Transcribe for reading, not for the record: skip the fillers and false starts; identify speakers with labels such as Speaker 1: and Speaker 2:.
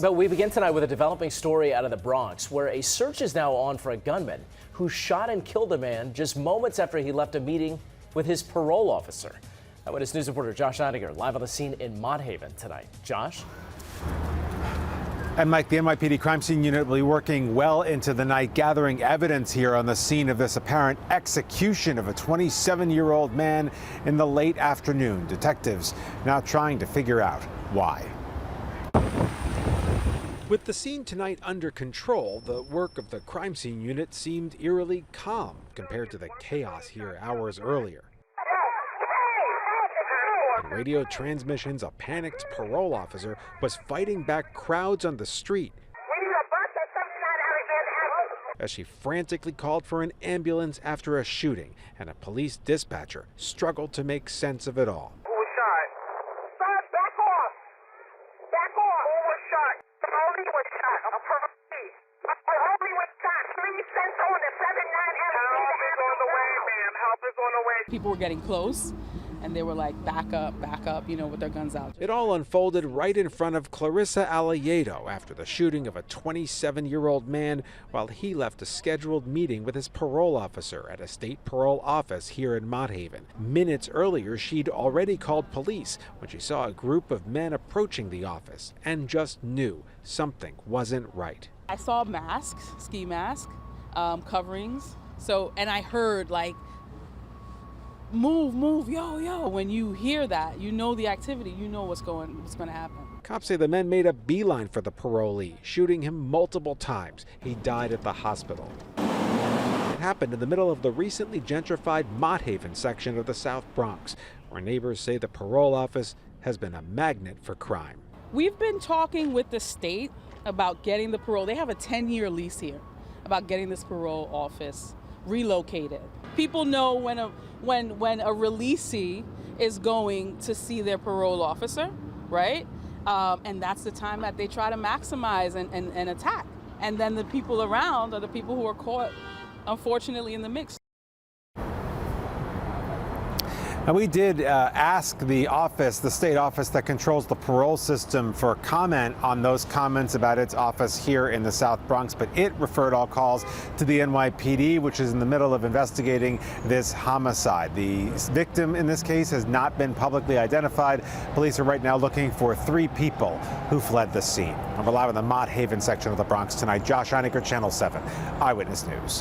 Speaker 1: But we begin tonight with a developing story out of the Bronx, where a search is now on for a gunman who shot and killed a man just moments after he left a meeting with his parole officer. Eyewitness News reporter Josh Einiger live on the scene in Mott Haven tonight. Josh?
Speaker 2: And Mike, the NYPD crime scene unit will be working well into the night, gathering evidence here on the scene of this apparent execution of a 27-year-old man in the late afternoon. Detectives now trying to figure out why. With the scene tonight under control, the work of the crime scene unit seemed eerily calm compared to the chaos here hours earlier. In radio transmissions, a panicked parole officer was fighting back crowds on the street as she frantically called for an ambulance after a shooting, and a police dispatcher struggled to make sense of it all.
Speaker 3: Who was shot? Sir, back off! Back off! Who was shot? Parole was shot. A parole. Parole was shot. Please send someone to 79 Help is on the way, ma'am. Help is on the way.
Speaker 4: People were getting close, and they were like, back up, you know, with their guns out.
Speaker 2: It all unfolded right in front of Clarissa Aliedo after the shooting of a 27-year-old man while he left a scheduled meeting with his parole officer at a state parole office here in Mott Haven. Minutes earlier, she'd already called police when she saw a group of men approaching the office and just knew something wasn't right.
Speaker 4: I saw masks, ski masks, coverings. And I heard like, move, yo. When you hear that, you know the activity, you know what's going to happen.
Speaker 2: Cops say the men made a beeline for the parolee, shooting him multiple times. He died at the hospital. It happened in the middle of the recently gentrified Mott Haven section of the South Bronx, where neighbors say the parole office has been a magnet for crime.
Speaker 4: We've been talking with the state about getting the parole. They have a 10-year lease here, about getting this parole office relocated. People know when a releasee is going to see their parole officer, right? And that's the time that they try to maximize and attack. And then the people around are the people who are caught, unfortunately, in the mix.
Speaker 2: And we did ask the state office that controls the parole system, for comment on those comments about its office here in the South Bronx, but it referred all calls to the NYPD, which is in the middle of investigating this homicide. The victim in this case has not been publicly identified. Police are right now looking for 3 people who fled the scene. We're live in the Mott Haven section of the Bronx tonight. Josh Einiger, Channel 7, Eyewitness News.